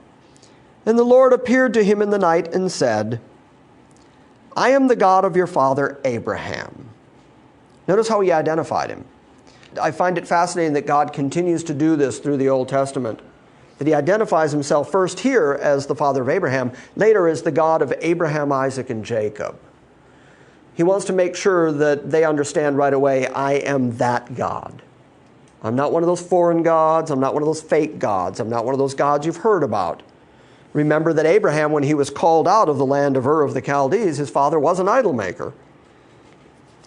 And the Lord appeared to him in the night and said, 'I am the God of your father Abraham.'" Notice how he identified him. I find it fascinating that God continues to do this through the Old Testament. That he identifies himself first here as the father of Abraham, later as the God of Abraham, Isaac, and Jacob. He wants to make sure that they understand right away, I am that God. I'm not one of those foreign gods. I'm not one of those fake gods. I'm not one of those gods you've heard about. Remember that Abraham, when he was called out of the land of Ur of the Chaldees, his father was an idol maker.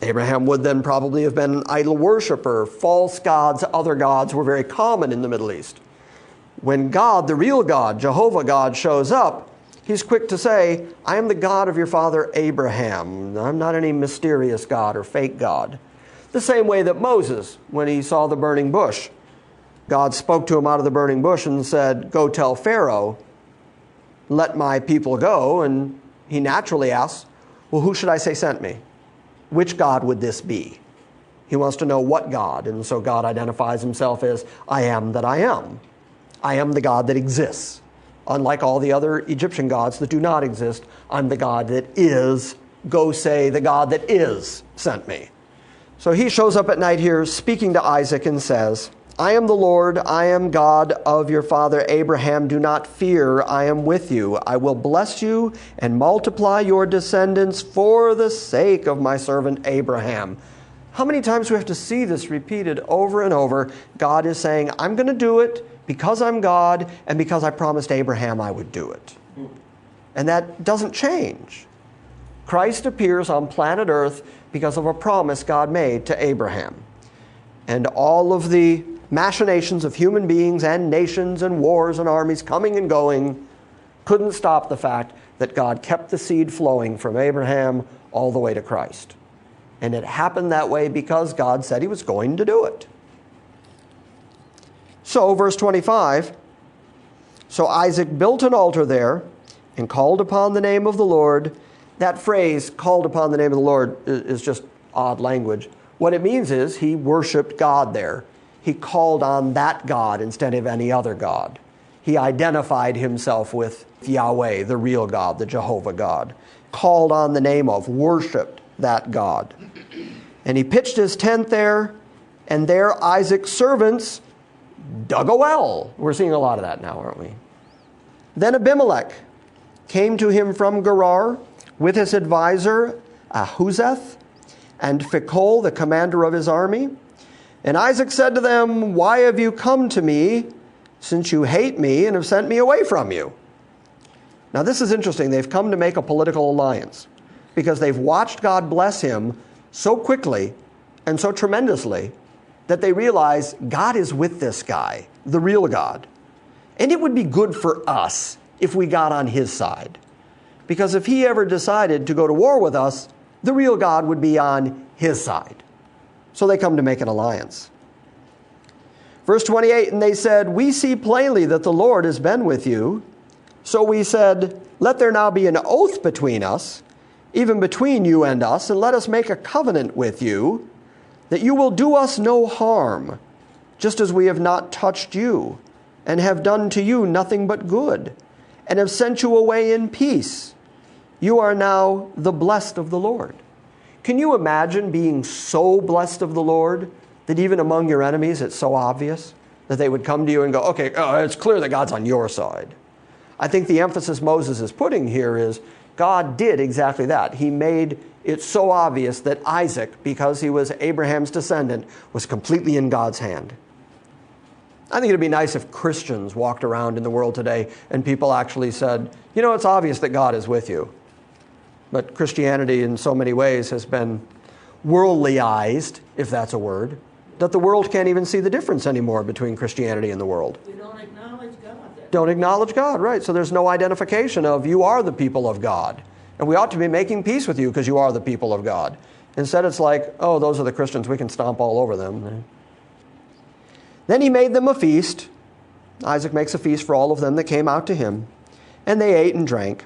Abraham would then probably have been an idol worshiper. False gods, other gods were very common in the Middle East. When God, the real God, Jehovah God, shows up, he's quick to say, "I am the God of your father Abraham. I'm not any mysterious God or fake God." The same way that Moses, when he saw the burning bush, God spoke to him out of the burning bush and said, "Go tell Pharaoh, let my people go." And he naturally asks, well, who should I say sent me? Which God would this be? He wants to know what God. And so God identifies himself as, I am that I am. I am the God that exists. Unlike all the other Egyptian gods that do not exist, I'm the God that is. Go say, the God that is sent me. So he shows up at night here speaking to Isaac and says, I am the Lord, I am God of your father Abraham. Do not fear, I am with you. I will bless you and multiply your descendants for the sake of my servant Abraham. How many times do we have to see this repeated over and over? God is saying, I'm going to do it because I'm God and because I promised Abraham I would do it. And that doesn't change. Christ appears on planet Earth because of a promise God made to Abraham. And all of the machinations of human beings and nations and wars and armies coming and going couldn't stop the fact that God kept the seed flowing from Abraham all the way to Christ. And it happened that way because God said he was going to do it. So, verse 25, so Isaac built an altar there and called upon the name of the Lord. That phrase, called upon the name of the Lord, is just odd language. What it means is he worshiped God there. He called on that God instead of any other God. He identified himself with Yahweh, the real God, the Jehovah God. Called on the name of, worshiped that God. And he pitched his tent there, and there Isaac's servants dug a well. We're seeing a lot of that now, aren't we? Then Abimelech came to him from Gerar with his advisor Ahuzeth and Phicol, the commander of his army. And Isaac said to them, why have you come to me, since you hate me and have sent me away from you? Now this is interesting. They've come to make a political alliance because they've watched God bless him so quickly and so tremendously that they realize God is with this guy, the real God. And it would be good for us if we got on his side. Because if he ever decided to go to war with us, the real God would be on his side. So they come to make an alliance. Verse 28, and they said, we see plainly that the Lord has been with you. So we said, let there now be an oath between us, even between you and us, and let us make a covenant with you, that you will do us no harm, just as we have not touched you, and have done to you nothing but good, and have sent you away in peace. You are now the blessed of the Lord. Can you imagine being so blessed of the Lord that even among your enemies it's so obvious that they would come to you and go, okay, it's clear that God's on your side. I think the emphasis Moses is putting here is God did exactly that. He made it so obvious that Isaac, because he was Abraham's descendant, was completely in God's hand. I think it'd be nice if Christians walked around in the world today and people actually said, you know, it's obvious that God is with you. But Christianity in so many ways has been worldlyized, if that's a word, that the world can't even see the difference anymore between Christianity and the world. We don't acknowledge God. Don't acknowledge God, right. So there's no identification of you are the people of God. And we ought to be making peace with you because you are the people of God. Instead it's like, oh, those are the Christians, we can stomp all over them. Then he made them a feast. Isaac makes a feast for all of them that came out to him. And they ate and drank.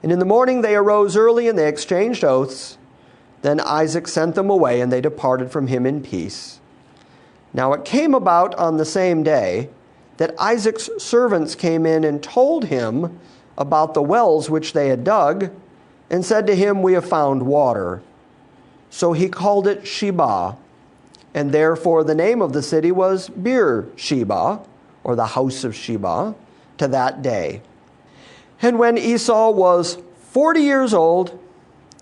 And in the morning they arose early and they exchanged oaths. Then Isaac sent them away and they departed from him in peace. Now it came about on the same day that Isaac's servants came in and told him about the wells which they had dug, and said to him, we have found water. So he called it Sheba, and therefore the name of the city was Beer-sheba, or the house of Sheba, to that day. And when Esau was 40 years old,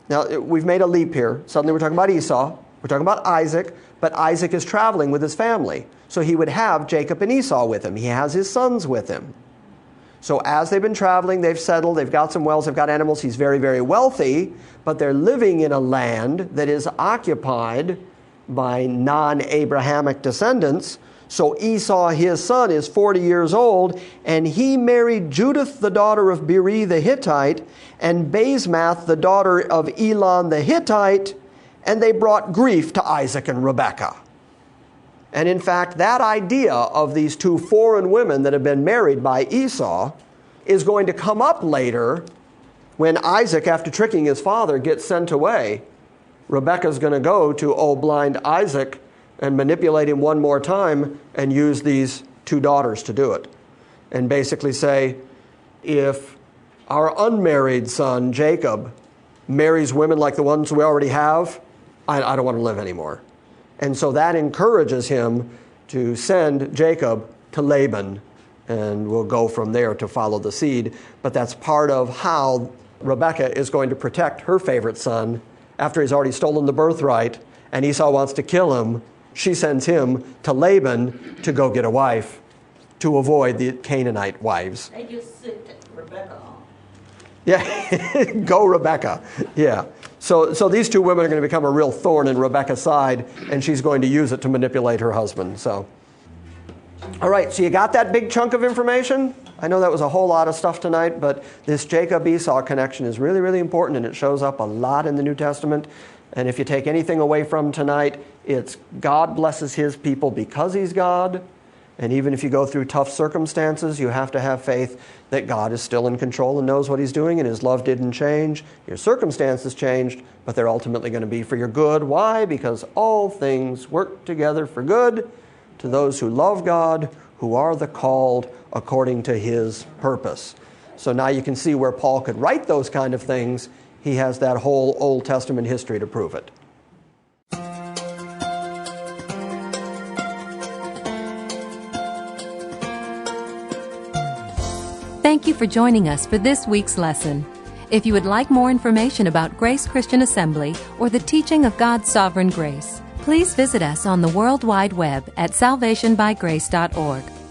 now we've made a leap here. Suddenly we're talking about Esau, we're talking about Isaac, but Isaac is traveling with his family. So he would have Jacob and Esau with him. He has his sons with him. So as they've been traveling, they've settled, they've got some wells, they've got animals. He's very, very wealthy, but they're living in a land that is occupied by non-Abrahamic descendants. So Esau, his son, is 40 years old, and he married Judith, the daughter of Beri the Hittite, and Basemath, the daughter of Elon the Hittite, and they brought grief to Isaac and Rebekah. And in fact, that idea of these two foreign women that have been married by Esau is going to come up later when Isaac, after tricking his father, gets sent away, Rebekah's going to go to old blind Isaac and manipulate him one more time and use these two daughters to do it. And basically say, if our unmarried son, Jacob, marries women like the ones we already have, I don't want to live anymore. And so that encourages him to send Jacob to Laban, and we'll go from there to follow the seed. But that's part of how Rebekah is going to protect her favorite son after he's already stolen the birthright, and Esau wants to kill him. She sends him to Laban to go get a wife to avoid the Canaanite wives. They just sit Rebecca on. Yeah, go Rebekah. Yeah. So these two women are going to become a real thorn in Rebekah's side, and she's going to use it to manipulate her husband. So, all right, so you got that big chunk of information? I know that was a whole lot of stuff tonight, but this Jacob-Esau connection is really, really important, and it shows up a lot in the New Testament. And if you take anything away from tonight, it's God blesses his people because he's God. And even if you go through tough circumstances, you have to have faith that God is still in control and knows what he's doing, and his love didn't change. Your circumstances changed, but they're ultimately going to be for your good. Why? Because all things work together for good to those who love God, who are the called according to his purpose. So now you can see where Paul could write those kind of things. He has that whole Old Testament history to prove it. Thank you for joining us for this week's lesson. If you would like more information about Grace Christian Assembly or the teaching of God's sovereign grace, please visit us on the World Wide Web at salvationbygrace.org.